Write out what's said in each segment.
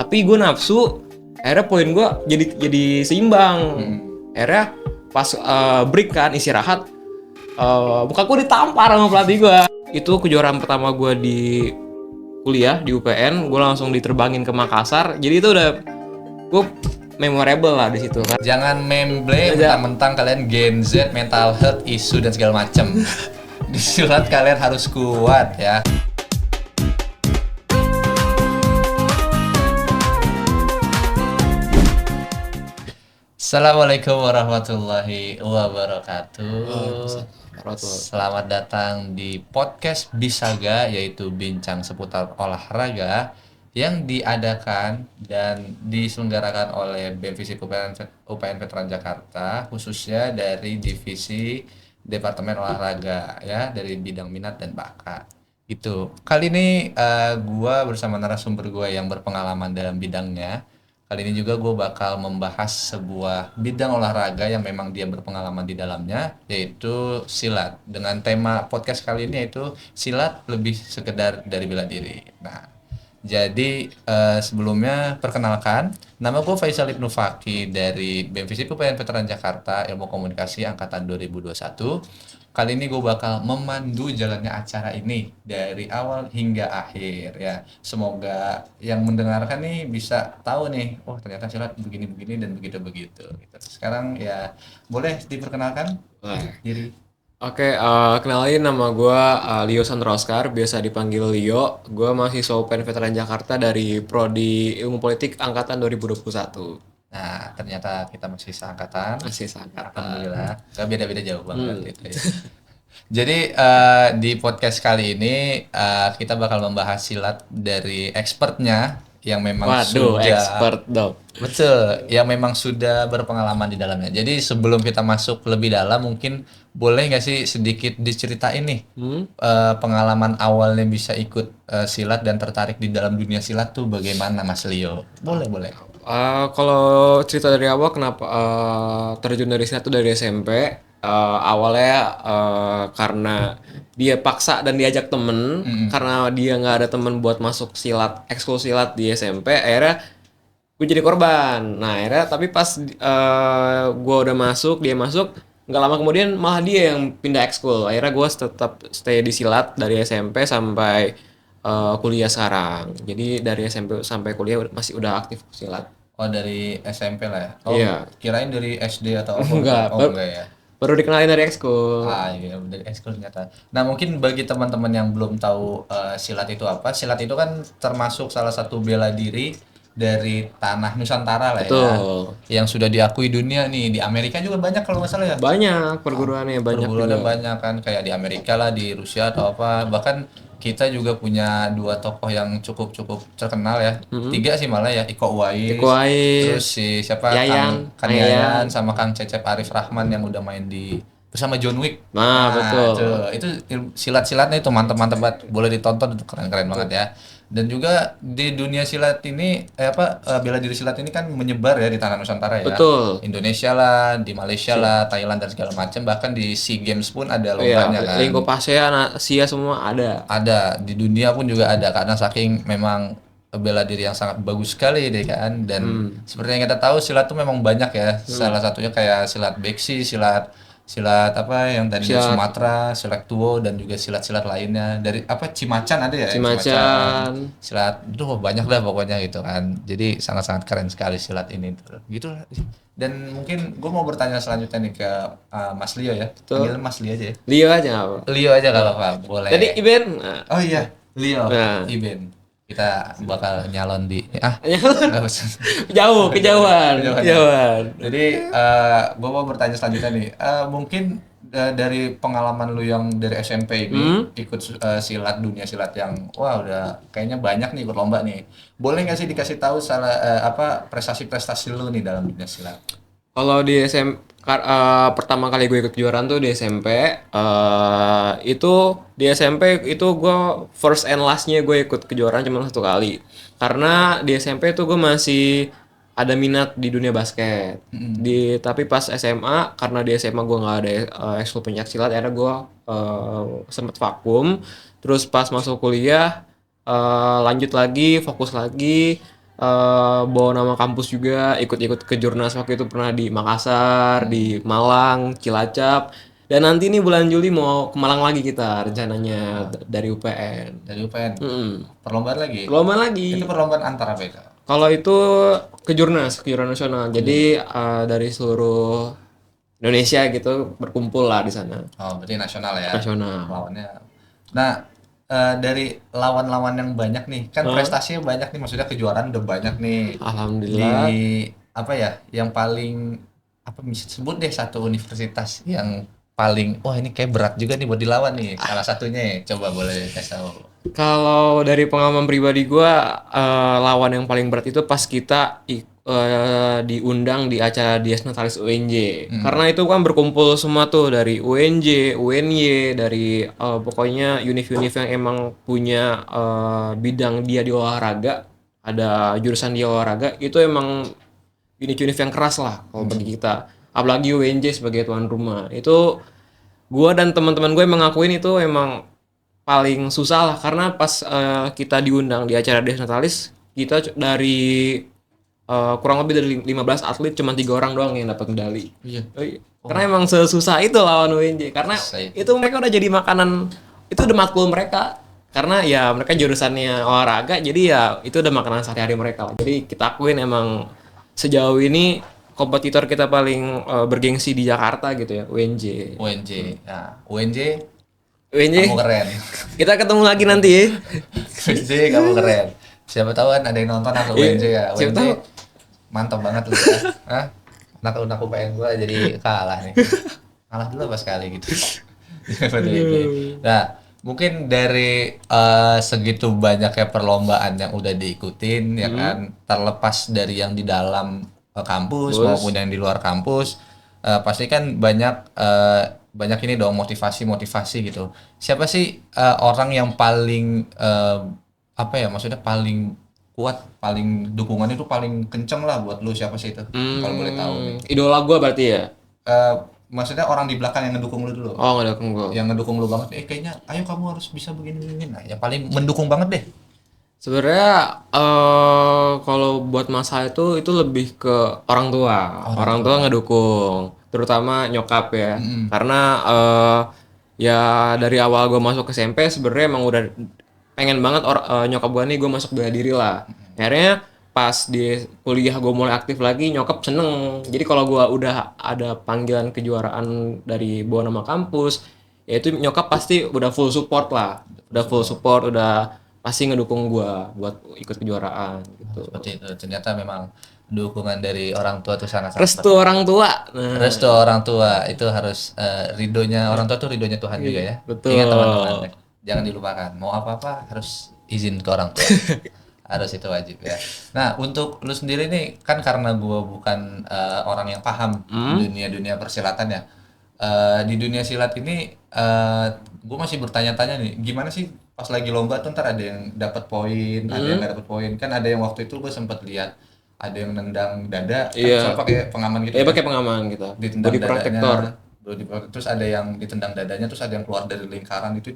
tapi gue nafsu, akhirnya poin gue jadi seimbang. Akhirnya pas break kan istirahat, muka gue ditampar sama pelatih gue. Itu kejuaraan pertama gue di kuliah di UPN, gue langsung diterbangin ke Makassar. Jadi itu udah gue memorable lah di situ kan. Jangan memble mentang-mentang kalian Gen Z, mental health isu dan segala macem. Di silat kalian harus kuat ya. Assalamualaikum warahmatullahi wabarakatuh. Selamat datang di podcast Bisaga, yaitu bincang seputar olahraga yang diadakan dan diselenggarakan oleh BEM Fisik UPN Veteran Jakarta, khususnya dari divisi Departemen Olahraga ya, dari bidang minat dan bakat. Itu. Kali ini gua bersama narasumber gua yang berpengalaman dalam bidangnya. Kali ini juga gue bakal membahas sebuah bidang olahraga yang memang dia berpengalaman di dalamnya, yaitu silat. Dengan tema podcast kali ini yaitu silat lebih sekedar dari bela diri. Nah, jadi sebelumnya perkenalkan, nama gue Faisal Ibnu Faki dari BEM Fisik UPN Veteran Jakarta, Ilmu Komunikasi Angkatan 2021. Kali ini gue bakal memandu jalannya acara ini dari awal hingga akhir ya. Semoga yang mendengarkan nih bisa tahu nih, oh ternyata silat begini-begini dan begitu-begitu. Gitu. Sekarang ya boleh diperkenalkan diri. Oke, kenalin nama gue Leo Sandro Oscar, biasa dipanggil Leo. Gue mahasiswa UPN Veteran Jakarta dari Prodi Ilmu Politik Angkatan 2021. Nah, ternyata kita masih seangkatan. Masih seangkatan. Alhamdulillah. Gak beda-beda jauh banget gitu ya. Jadi di podcast kali ini kita bakal membahas silat dari expertnya yang memang expert dong. Betul, yang memang sudah berpengalaman di dalamnya. Jadi sebelum kita masuk lebih dalam, mungkin boleh nggak sih sedikit diceritain nih pengalaman awalnya bisa ikut silat dan tertarik di dalam dunia silat tuh bagaimana, Mas Leo? Boleh. Kalau cerita dari awal kenapa terjun dari silat tuh dari SMP. Awalnya karena dia paksa dan diajak temen, karena dia nggak ada temen buat masuk silat, ekskul silat di SMP, akhirnya gue jadi korban. Nah akhirnya tapi pas gue udah masuk, dia masuk, nggak lama kemudian malah dia yang pindah ekskul. Akhirnya gue tetap stay di silat dari SMP sampai kuliah sekarang. Jadi dari SMP sampai kuliah masih udah aktif silat. Oh, dari SMP lah ya? Oh, iya. Kirain dari SD atau apa? Enggak. Enggak ya? Baru dikenalin dari ekskul. Iya, dari ekskul ternyata. Nah, mungkin bagi teman-teman yang belum tahu silat itu apa, silat itu kan termasuk salah satu bela diri dari tanah Nusantara lah. Betul. Ya. Yang sudah diakui dunia nih. Di Amerika juga banyak kalau nggak salah ya? Banyak perguruannya, Perguruannya banyak kan, kayak di Amerika lah, di Rusia atau apa. Bahkan kita juga punya dua tokoh yang cukup terkenal ya. Tiga sih malah ya, Iko Uwais. Terus si siapa? Kang Yayan sama Kang Cecep Arif Rahman yang udah main di bersama John Wick. Nah betul. Itu silat-silatnya itu mantap banget. Boleh ditonton, itu keren-keren banget ya. Dan juga di dunia silat ini bela diri silat ini kan menyebar ya di tanah Nusantara ya. Betul. Indonesia lah, di Malaysia lah, Thailand dan segala macam, bahkan di SEA Games pun ada lombanya kan. Lingkup ASEAN, Asia semua ada. Ada, di dunia pun juga ada karena saking memang bela diri yang sangat bagus sekali deh kan. Dan seperti yang kita tahu silat tuh memang banyak ya. Salah satunya kayak silat beksi, silat apa yang dari Sumatera, silat tuo dan juga silat-silat lainnya dari Cimacan ada ya? Cimacan. Silat itu banyak dah pokoknya gitu kan. Jadi sangat-sangat keren sekali silat ini tuh. Gitu. Dan mungkin gue mau bertanya selanjutnya nih ke Mas Leo ya. Panggil Mas Leo aja ya. Leo aja apa? Leo aja kalau Pak, boleh. Jadi Iben. Oh iya, Leo. Iben. Kita bakal nyalon di kejauhan. Jadi gue mau bertanya selanjutnya nih, mungkin dari pengalaman lu yang dari SMP ini ikut dunia silat yang udah kayaknya banyak nih ikut lomba nih, boleh nggak sih dikasih tahu prestasi lu nih dalam dunia silat? Kalau di pertama kali gue ikut kejuaraan tuh di SMP, itu gue first and lastnya gue ikut kejuaraan cuma satu kali, karena di SMP tuh gue masih ada minat di dunia basket. Tapi pas SMA, karena di SMA gue nggak ada ekskul pencak silat, akhirnya gue sempet vakum. Terus pas masuk kuliah lanjut lagi, fokus lagi. bawa nama kampus juga, ikut-ikut ke Jurnas waktu itu pernah di Makassar, di Malang, Cilacap. Dan nanti nih bulan Juli mau ke Malang lagi kita rencananya dari UPN. Dari UPN. Mm-mm. Perlombaan lagi. Perlombaan lagi. Itu perlombaan antara apa itu? Kalau itu ke Jurnas nasional. Jadi dari seluruh Indonesia gitu berkumpul lah di sana. Oh, berarti nasional ya. Nasional. Lawannya. Nah, dari lawan-lawan yang banyak nih, kan prestasinya banyak nih, maksudnya kejuaraan udah banyak nih. Alhamdulillah. Di apa ya? Yang paling apa bisa sebut deh satu universitas yang paling wah ini kayak berat juga nih buat dilawan nih. Salah satunya ya. Coba boleh kasih tahu. Kalau dari pengalaman pribadi gua lawan yang paling berat itu pas kita diundang di acara Dies Natalis UNJ. Karena itu kan berkumpul semua tuh dari UNJ, UNY, dari pokoknya univ-univ yang emang punya bidang dia di olahraga, ada jurusan dia olahraga, itu emang univ-univ yang keras lah kalau bagi kita. Apalagi UNJ sebagai tuan rumah. Itu gua dan teman-teman gue emang ngakuin itu emang paling susah lah karena pas kita diundang di acara Dies Natalis kita dari kurang lebih dari 15 atlet cuma 3 orang doang yang dapat medali. Iya. Karena emang sesusah itu lawan UNJ karena itu mereka udah jadi makanan, itu udah matkul mereka. Karena ya mereka jurusannya olahraga jadi ya itu udah makanan sehari-hari mereka lah. Jadi kita akuin emang sejauh ini kompetitor kita paling bergengsi di Jakarta gitu ya, UNJ. UNJ. Nah, UNJ UNJ kamu keren. kita ketemu lagi nanti ya. UNJ kamu keren. Siapa tahu kan ada yang nonton aku UNJ ya. Siapa UNJ tahu. mantap banget lu ya. Hah? Anak UPN gua jadi kalah nih. Kalah dulu pas kali gitu. Nah, mungkin dari segitu banyaknya perlombaan yang udah diikutin ya kan, terlepas dari yang di dalam kampus maupun yang di luar kampus, pasti kan banyak ini dong motivasi gitu. Siapa sih orang yang paling apa ya maksudnya paling kuat, paling dukungannya itu paling kenceng lah buat lu, siapa sih itu? Kalau boleh tahu nih. Idola gua berarti ya. Maksudnya orang di belakang yang ngedukung lu dulu. Oh, nggak dukung gua. Yang ngedukung lu banget, kayaknya ayo kamu harus bisa begini. Nah, yang paling mendukung banget deh. Sebenarnya kalau buat masalah itu lebih ke orang tua. Orang tua ngedukung, terutama nyokap ya. Karena ya dari awal gue masuk ke SMP sebenarnya emang udah pengen banget nyokap gue nih gue masuk bela diri lah. Akhirnya pas di kuliah gue mulai aktif lagi, nyokap seneng. Jadi kalau gue udah ada panggilan kejuaraan dari bawah nama kampus, ya itu nyokap pasti udah full support lah. Udah full support, udah pasti ngedukung gue buat ikut kejuaraan gitu. Seperti itu. Ternyata memang dukungan dari orang tua itu sangat Restu orang tua. Nah, restu orang tua itu harus ridhonya orang tua tuh ridhonya Tuhan juga ya. betul. Ingat teman-teman, jangan dilupakan. Mau apa-apa harus izin ke orang tua. Harus itu wajib ya. Nah, untuk lu sendiri nih kan karena gua bukan orang yang paham dunia persilatan ya. Di dunia silat ini gue masih bertanya-tanya nih, gimana sih pas lagi lomba tuh ntar ada yang dapat poin, ada yang nggak dapat poin. Kan ada yang waktu itu gue sempat lihat ada yang nendang dada, kan soalnya pakai pengaman gitu. Iya, pakai pengaman gitu. Ditendang Body protector. Terus ada yang ditendang dadanya, terus ada yang keluar dari lingkaran itu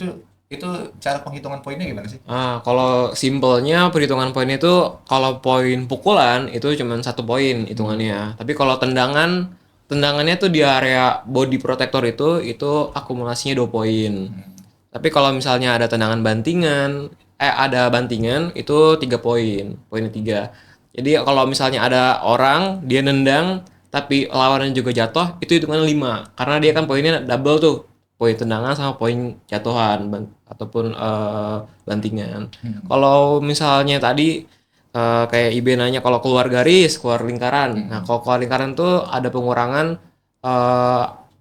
cara penghitungan poinnya gimana sih? Kalau simpelnya perhitungan poin itu kalau poin pukulan itu cuma 1 poin hitungannya. Tapi kalau tendangannya tuh di area body protector itu akumulasinya 2 poin. Tapi kalau misalnya ada ada bantingan itu 3 poin, poinnya 3. Jadi kalau misalnya ada orang dia nendang tapi lawannya juga jatuh, itu hitungannya 5. Karena dia kan poinnya double tuh. Poin tendangan sama poin jatuhan ataupun bantingan. Kalau misalnya tadi kayak Ibe nanya kalau keluar garis, keluar lingkaran. Nah, kalau keluar lingkaran tuh ada pengurangan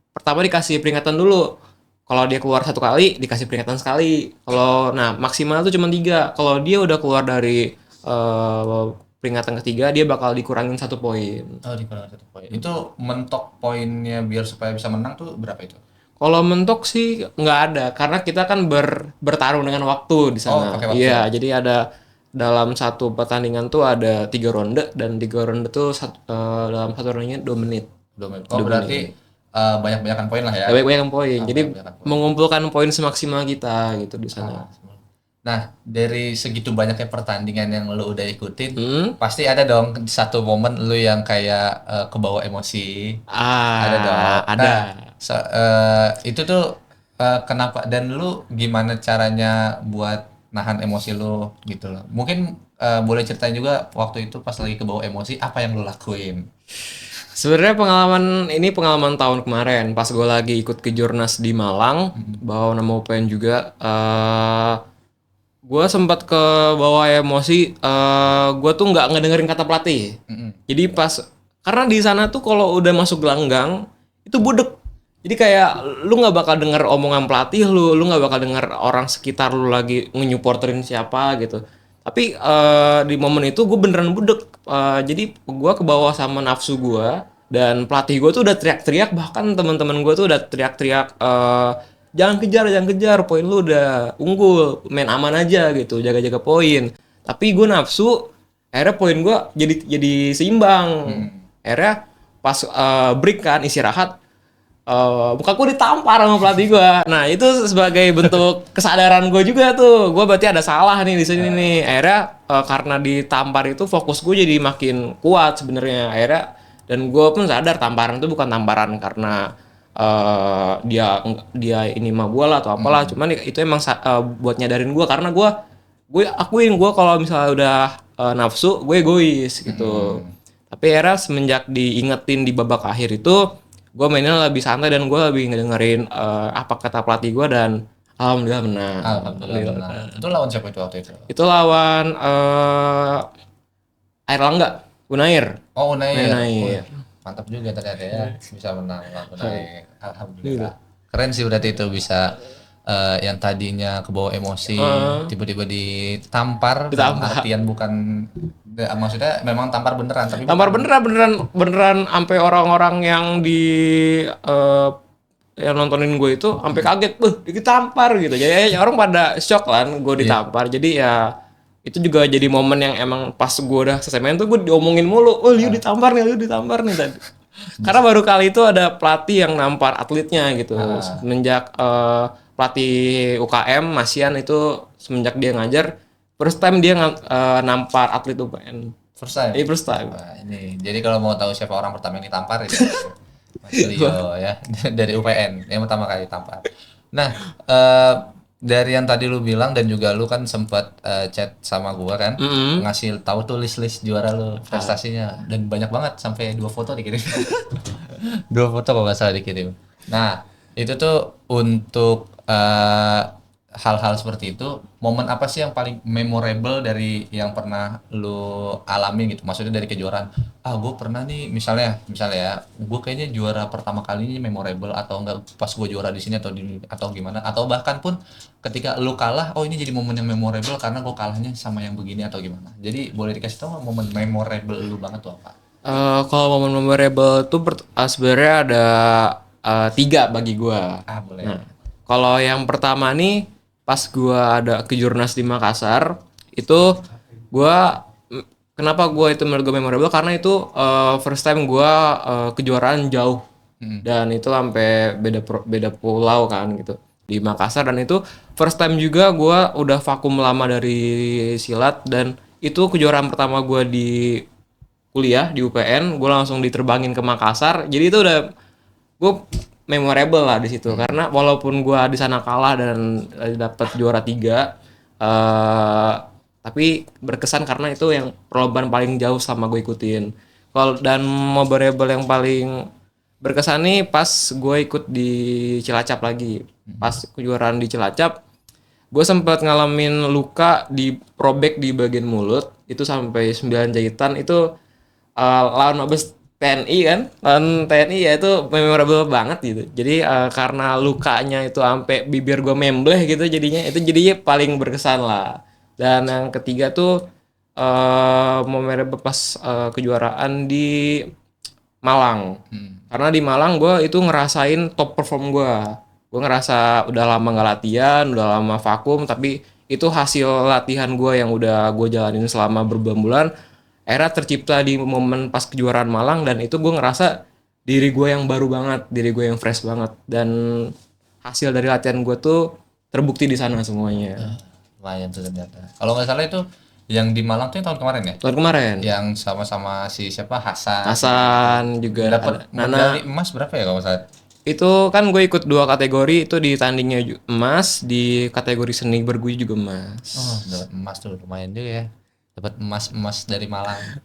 pertama dikasih peringatan dulu. Kalau dia keluar 1 kali dikasih peringatan sekali. Nah maksimal tuh cuma 3. Kalau dia udah keluar dari peringatan ketiga dia bakal dikurangin 1 poin. Oh, dikurangin 1 poin. Itu mentok poinnya biar supaya bisa menang tuh berapa itu? Kalau mentok sih nggak ada, karena kita kan bertarung dengan waktu di sana. Pakai waktu. Iya, jadi ada dalam satu pertandingan tuh ada 3 ronde dan 3 ronde tuh dalam 1 rondenya 2 menit. 2 menit. Oh, berarti banyak-banyakan poin lah ya. Banyak-banyak poin. Jadi mengumpulkan poin semaksimal kita gitu di sana. Nah, dari segitu banyaknya pertandingan yang lu udah ikutin, pasti ada dong satu momen lu yang kayak kebawa emosi. Ada dong. Ada. Nah, itu tuh kenapa dan lu gimana caranya buat nahan emosi lu gitu loh. Mungkin boleh ceritain juga waktu itu pas lagi kebawa emosi apa yang lu lakuin. Sebenarnya pengalaman tahun kemarin pas gue lagi ikut kejurnas di Malang, bawa nama UPN juga. Gue sempat ke bawah emosi. Gue tuh nggak ngedengerin kata pelatih. Jadi karena di sana tuh kalau udah masuk gelanggang itu budek. Jadi kayak lu nggak bakal denger omongan pelatih lu nggak bakal denger orang sekitar lu lagi nge-supporterin siapa gitu. Tapi di momen itu gue beneran budek. Jadi gue ke bawah sama nafsu gue dan pelatih gue tuh udah teriak-teriak, bahkan teman-teman gue tuh udah teriak-teriak, jangan kejar, poin lu udah unggul, main aman aja gitu, jaga-jaga poin. Tapi gue nafsu, akhirnya poin gue jadi seimbang. Akhirnya pas break kan istirahat, mukaku ditampar sama pelatih gue. Nah itu sebagai bentuk kesadaran gue juga tuh, gue berarti ada salah nih di sini nih. Akhirnya karena ditampar itu fokus gue jadi makin kuat sebenarnya. Akhirnya dan gue pun sadar tamparan itu bukan tamparan karena dia ini mah gue lah atau apalah. Cuman itu emang buat nyadarin gue karena gue akuin gue kalau misalnya udah nafsu gue egois gitu. Tapi akhirnya semenjak diingetin di babak akhir itu gue mainnya lebih santai dan gue lebih ngedengerin apa kata pelatih gue dan alhamdulillah menang. Alhamdulillah benar. Itu lawan siapa itu waktu itu? Itu lawan Airlangga, Unair. Oh, Unair. Unair. Mantap juga ternyata ya bisa menang lawan Unair. Alhamdulillah. Keren sih berarti itu bisa yang tadinya kebawa emosi tiba-tiba ditampar. Dalam artian bukan maksudnya memang tampar beneran tapi tampar beneran sampai orang-orang yang yang nontonin gue itu sampai kaget, ditampar gitu. Jadi orang pada shock kan gue ditampar. Jadi ya itu juga jadi momen yang emang pas gue udah selesai main tuh gue diomongin mulu, Liu ditampar nih tadi. Karena baru kali itu ada pelatih yang nampar atletnya gitu. Semenjak pelatih UKM Masian itu semenjak dia ngajar first time dia nampar atlet UPN. First time? Iya, first time. Wah, ini. Jadi kalau mau tahu siapa orang pertama yang ditampar itu Mas Leo ya dari UPN yang pertama kali ditampar. Nah, dari yang tadi lu bilang dan juga lu kan sempat chat sama gua kan, ngasih tahu tuh list juara lu prestasinya dan banyak banget sampai 2 foto dikirim. 2 foto kalau nggak salah dikirim. Nah, itu tuh untuk hal-hal seperti itu, momen apa sih yang paling memorable dari yang pernah lu alami gitu? Maksudnya dari kejuaraan. Gue pernah nih misalnya ya, gue kayaknya juara pertama kali ini memorable atau enggak pas gue juara di sini atau gimana? Atau bahkan pun ketika lu kalah, ini jadi momen yang memorable karena gue kalahnya sama yang begini atau gimana? Jadi boleh dikasih tahu momen memorable lu banget tuh apa? Kalau momen memorable tuh sebenarnya ada 3 bagi gue. Boleh. Nah, kalau yang pertama nih pas gue ada kejurnas di Makassar itu kenapa gue itu menurut gue memorable karena itu first time gue kejuaraan jauh dan itu sampai beda pulau kan gitu di Makassar, dan itu first time juga gue udah vakum lama dari silat dan itu kejuaraan pertama gue di kuliah di UPN. Gue langsung diterbangin ke Makassar, jadi itu udah gue memorable lah di situ karena walaupun gue di sana kalah dan dapat juara 3, tapi berkesan karena itu yang perlombaan paling jauh selama gue ikutin. Dan memorable yang paling berkesan nih pas gue ikut di Cilacap lagi. Pas kejuaraan di Cilacap, gue sempat ngalamin luka di probek di bagian mulut itu sampai 9 jahitan. Itu lawan Mabes TNI kan, lawan TNI ya itu memorable banget gitu. Jadi karena lukanya itu sampai bibir gue membleh gitu, jadinya paling berkesan lah. Dan yang ketiga tuh memorable pas kejuaraan di Malang. Karena di Malang gue itu ngerasain top perform gue. Gue ngerasa udah lama nggak latihan, udah lama vakum, tapi itu hasil latihan gue yang udah gue jalanin selama berbulan-bulan. Era tercipta di momen pas kejuaraan Malang, dan itu gue ngerasa diri gue yang baru banget, diri gue yang fresh banget, dan hasil dari latihan gue tuh terbukti di sana semuanya. Lumayan tuh ternyata. Kalau nggak salah itu yang di Malang tuh yang tahun kemarin ya? Tahun kemarin. Yang sama-sama si siapa Hasan. Hasan juga Dapat ada medali Nana. emas berapa ya kalau nggak salah? Itu kan gue ikut 2 kategori, itu di tandingnya emas, di kategori seni berguyu juga emas. Oh, dapat emas tuh lumayan juga ya. Dapat emas dari Malang.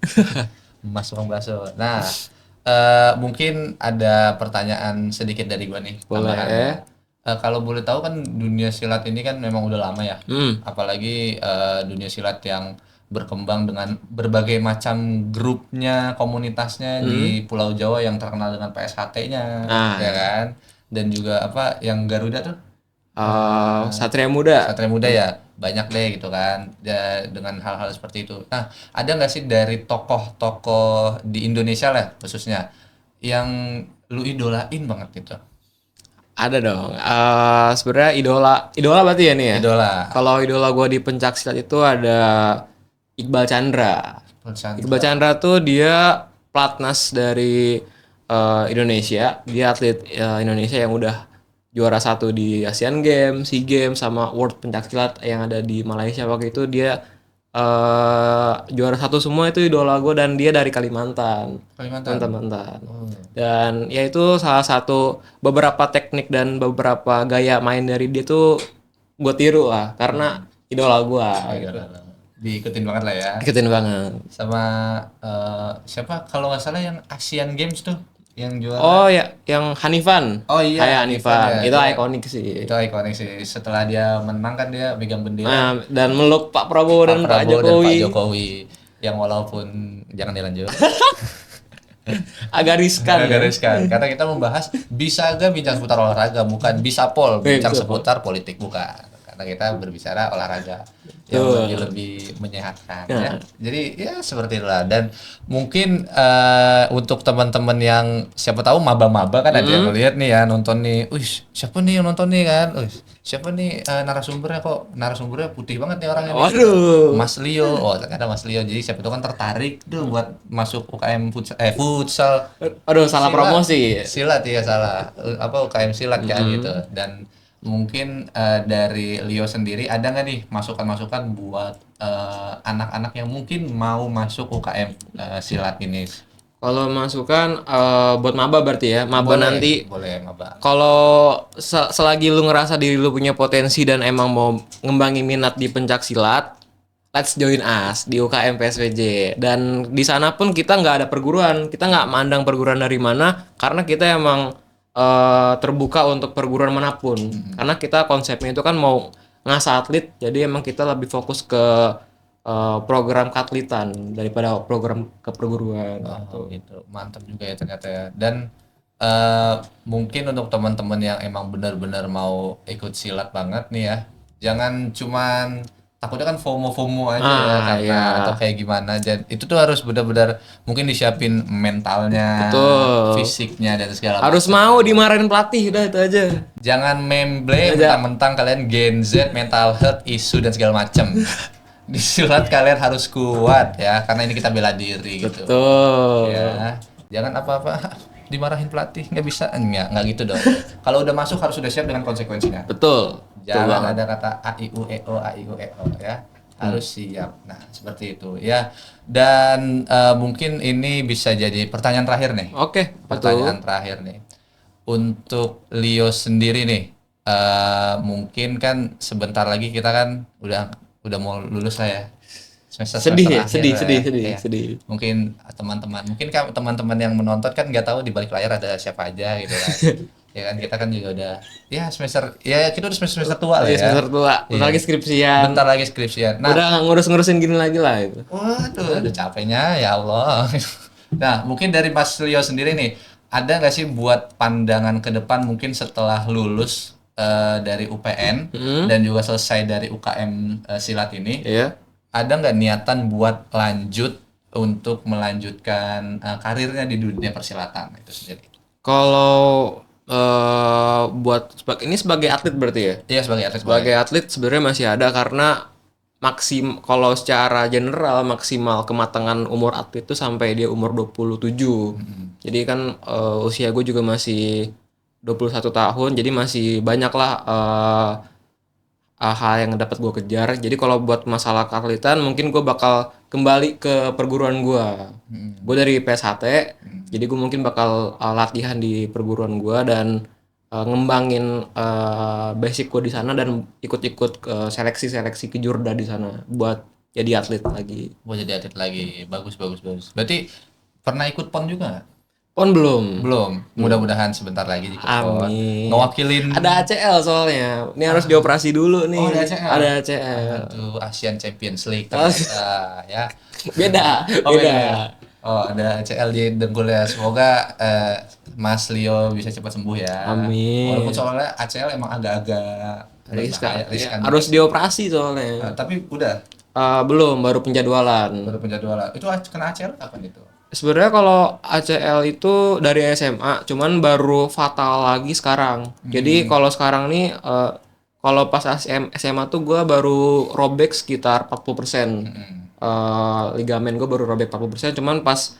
Emas tukang bakso. Nah, mungkin ada pertanyaan sedikit dari gua nih. Boleh. Tambahan. Kalau boleh tahu kan dunia silat ini kan memang udah lama ya. Apalagi dunia silat yang berkembang dengan berbagai macam grupnya, komunitasnya di Pulau Jawa yang terkenal dengan PSHT-nya, ya kan? Dan juga apa yang Garuda tuh? Satria Muda. Satria Muda ya, banyak deh gitu kan. Dengan hal-hal seperti itu. Nah, ada nggak sih dari tokoh-tokoh di Indonesia lah khususnya yang lu idolain banget gitu? Ada dong. Sebenarnya idola berarti ya nih ya. Idola. Kalau idola gue di pencak silat itu ada Iqbal Chandra. Iqbal Chandra tuh dia pelatnas dari Indonesia. Dia atlet Indonesia yang udah juara 1 di Asian Games, SEA Games, sama World Pencak Silat yang ada di Malaysia waktu itu. Dia juara 1 semua, itu idola gue, dan dia dari Kalimantan. Kalimantan. Dan ya itu salah satu beberapa teknik dan beberapa gaya main dari dia tuh gue tiru lah, karena idola gue. Gitu. Diikutin banget lah ya. Ikutin banget. Sama siapa kalau nggak salah yang Asian Games tuh yang juara. Oh ya, yang Hanifan. Oh iya, kayak Hanifan. ya. Itu ikonik sih. Itu ikonik sih. Setelah dia menang kan dia megang bendera. Dan meluk Pak Prabowo dan Pak Jokowi. Yang walaupun jangan dilanjut. Agak riskan. Karena kita membahas Bisaga bincang seputar olahraga, bukan Bisapol bincang seputar politik, bukan. Karena kita berbicara olahraga yang lebih menyehatkan ya. Jadi ya seperti itulah. Dan mungkin untuk teman-teman yang siapa tahu maba-maba kan ada yang ngelihat nih ya, nonton nih, siapa nih yang nonton nih kan, siapa nih narasumbernya putih banget nih orangnya. Waduh. Mas Leo, ternyata Mas Leo. Jadi siapa tahu kan tertarik tuh buat masuk UKM futsal. Aduh, salah promosi. Silat ya, salah. UKM silat kan gitu. Dan mungkin dari Leo sendiri ada nggak nih masukan-masukan buat anak-anak yang mungkin mau masuk UKM silat ini? Kalau masukan buat maba berarti ya, maba boleh, nanti. Boleh maba. Kalau selagi lu ngerasa diri lu punya potensi dan emang mau ngembangin minat di pencak silat, let's join us di UKM PSVJ. Dan di sana pun kita nggak ada perguruan, kita nggak mandang perguruan dari mana, karena kita emang terbuka untuk perguruan manapun. Karena kita konsepnya itu kan mau ngasah atlet, jadi emang kita lebih fokus ke program keatletan daripada program keperguruan. Gitu. Mantap juga ya ternyata ya. Dan mungkin untuk teman-teman yang emang benar-benar mau ikut silat banget nih ya, jangan cuman takutnya kan FOMO aja ya, karena atau kayak gimana. Dan itu tuh harus benar-benar mungkin disiapin mentalnya, fisiknya dan segala macam. Harus mau dimarahin pelatih, udah itu aja. Jangan memble mentang-mentang kalian Gen Z, mental health isu dan segala macam. Di silat kalian harus kuat ya, karena ini kita bela diri gitu. Betul. Ya, jangan apa-apa dimarahin pelatih, nggak bisa, nggak gitu dong. Kalau udah masuk harus sudah siap dengan konsekuensinya. Betul. Jangan ada kata a i u e o ya, harus siap. Nah seperti itu ya. Dan mungkin ini bisa jadi pertanyaan terakhir nih. Oke. Pertanyaan terakhir nih untuk Leo sendiri nih. Mungkin kan sebentar lagi kita kan udah mau lulus lah ya. Sedih. Mungkin teman-teman yang menonton kan nggak tahu di balik layar ada siapa aja gitu kan. Ya kan kita kan juga udah ya kita udah semester tua lah ya. Semester tua. Bentar lagi skripsian. Nah, udah ngurusin gini lagi lah itu. Waduh, udah capeknya ya Allah. Nah, mungkin dari Mas Leo sendiri nih, ada nggak sih buat pandangan ke depan mungkin setelah lulus dari UPN dan juga selesai dari UKM silat ini? Iya. Ada nggak niatan buat lanjut untuk melanjutkan karirnya di dunia persilatan itu sendiri? Kalau ini sebagai atlet berarti ya? Iya, sebagai atlet. Sebagai atlet sebenarnya masih ada, karena kalau secara general maksimal kematangan umur atlet itu sampai dia umur 27. Jadi kan usia gue juga masih 21 tahun, jadi masih banyak lah hal yang dapat gue kejar. Jadi kalau buat masalah keatletan mungkin gue bakal kembali ke perguruan gue. Gue dari PSHT, jadi gue mungkin bakal latihan di perguruan gue dan ngembangin basic gue di sana dan ikut-ikut seleksi kejurda di sana buat jadi atlet lagi. Buat jadi atlet lagi. Bagus. Berarti pernah ikut PON juga nggak? PON belum. Mudah-mudahan sebentar lagi ikut PON. Amin. Ngewakilin. Ada ACL soalnya. Ini harus dioperasi dulu nih. Oh, ada ACL. Ada ACL. Itu Asian Champions League ternyata ya. Beda. Oh, ada ACL di dengkulnya. Semoga Mas Leo bisa cepat sembuh ya. Amin. Walaupun soalnya ACL emang agak-agak riskan. Harus dioperasi soalnya. Tapi udah. Belum, baru penjadwalan. Itu kena ACL kapan itu? Sebenarnya kalau ACL itu dari SMA, cuman baru fatal lagi sekarang. Jadi kalau sekarang nih, kalau pas SMA tuh gue baru robek sekitar 40%. Ligamen gue baru robek 40%. Cuman pas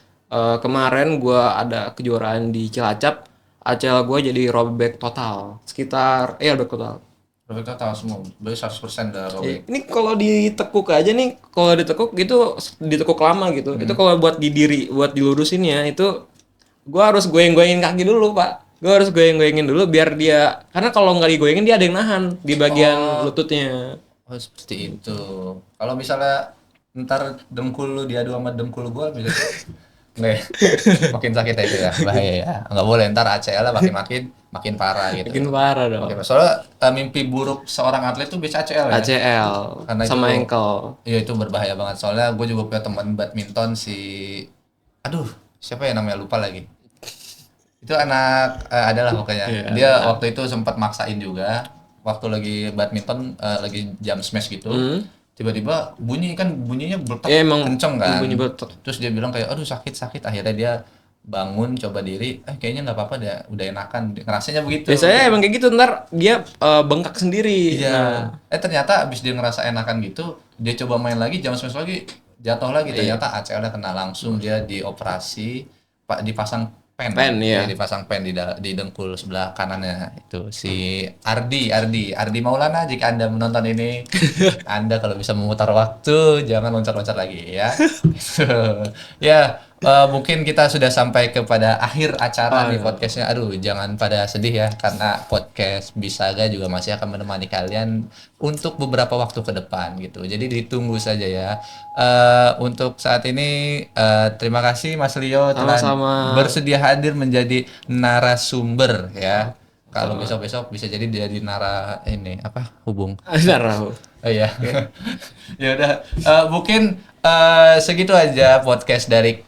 kemarin gue ada kejuaraan di Cilacap, ACL gue jadi robek total. Robek total. Robek total semua, berarti 100% udah robek. Ini kalau ditekuk aja nih, kalau ditekuk gitu, ditekuk lama gitu. Itu kalau buat buat dilurusin ya, itu gua harus goyang-goyangin kaki dulu, Pak. Gua harus goyang-goyangin dulu biar dia, karena kalau nggak digoyangin dia ada yang nahan di bagian lututnya. Oh, seperti itu. Kalau misalnya ntar dengkul lu diadu sama dengkul gua bisa nggak, makin sakit ya itu ya, bahaya ya. Nggak boleh, ntar ACL makin parah gitu. Makin parah dong. Soalnya mimpi buruk seorang atlet tuh bisa ACL ya. ACL Karena sama itu, ankle. Iya itu berbahaya banget. Soalnya gue juga punya teman badminton siapa ya namanya, lupa lagi. Itu anak adalah pokoknya. Dia waktu itu sempat maksain juga. Waktu lagi badminton lagi jam smash gitu. Tiba-tiba bunyinya bertak kenceng kan. Bunyi bertak. Terus dia bilang kayak aduh sakit. Akhirnya dia bangun, coba diri, kayaknya nggak apa-apa deh, udah enakan. Ngerasanya begitu. Biasanya emang kayak gitu, ntar dia bengkak sendiri. Iya. Ternyata abis dia ngerasa enakan gitu, dia coba main lagi, jam smash lagi, jatuh lagi. Ternyata ACL-nya kena langsung, dia dioperasi, dipasang pen. Iya. Dipasang pen di dengkul sebelah kanannya. Itu si Ardi Maulana, jika Anda menonton ini, Anda kalau bisa memutar waktu, jangan loncat-loncat lagi ya. Ya, mungkin kita sudah sampai kepada akhir acara di podcastnya. Aduh, jangan pada sedih ya, karena podcast Bisaga juga masih akan menemani kalian untuk beberapa waktu ke depan gitu. Jadi ditunggu saja ya. Untuk saat ini terima kasih Mas Leo telah bersedia hadir menjadi narasumber ya. Kalau besok-besok bisa jadi jadi hubung. Narah. Oh iya. Ya udah, mungkin segitu aja podcast dari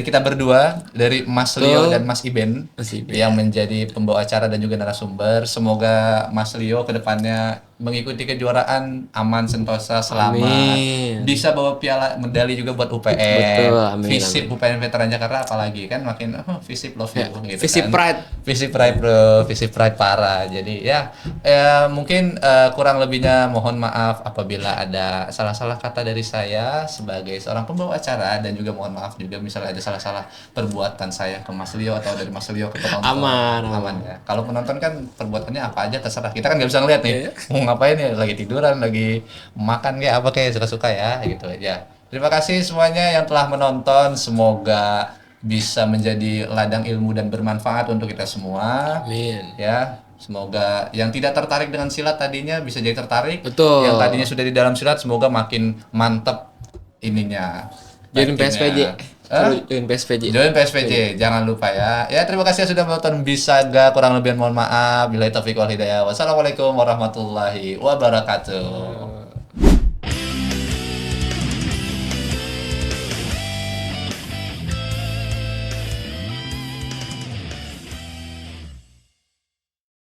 kita berdua, dari Mas Leo dan Mas Iben yang menjadi pembawa acara dan juga narasumber. Semoga Mas Leo kedepannya mengikuti kejuaraan aman, sentosa, selamat. Bisa bawa piala medali juga buat UPN. Betul, amin. Visip UPN Veteran Jakarta apalagi kan makin Visip love you gitu Visip kan. Pride. Visip Pride bro, Visip Pride parah. Jadi ya mungkin kurang lebihnya mohon maaf apabila ada salah-salah kata dari saya sebagai seorang pembawa acara, dan juga mohon maaf juga misalnya ada salah-salah perbuatan saya ke Mas Leo atau dari Mas Leo ke penonton. Aman ya. Kalau penonton kan perbuatannya apa aja terserah. Kita kan nggak bisa ngeliat nih. Mau ngapain ya, lagi tiduran, lagi makan kayak apa kayak suka-suka ya gitu ya. Terima kasih semuanya yang telah menonton. Semoga bisa menjadi ladang ilmu dan bermanfaat untuk kita semua. Amin. Ya. Semoga yang tidak tertarik dengan silat tadinya bisa jadi tertarik. Betul. Yang tadinya sudah di dalam silat semoga makin mantep ininya. Join PSPJ. Join PSPJ. Jangan lupa ya. Ya, terima kasih sudah menonton Bisaga. Kurang lebih mohon maaf. Billahi taufiq wal hidayah. Wassalamualaikum warahmatullahi wabarakatuh.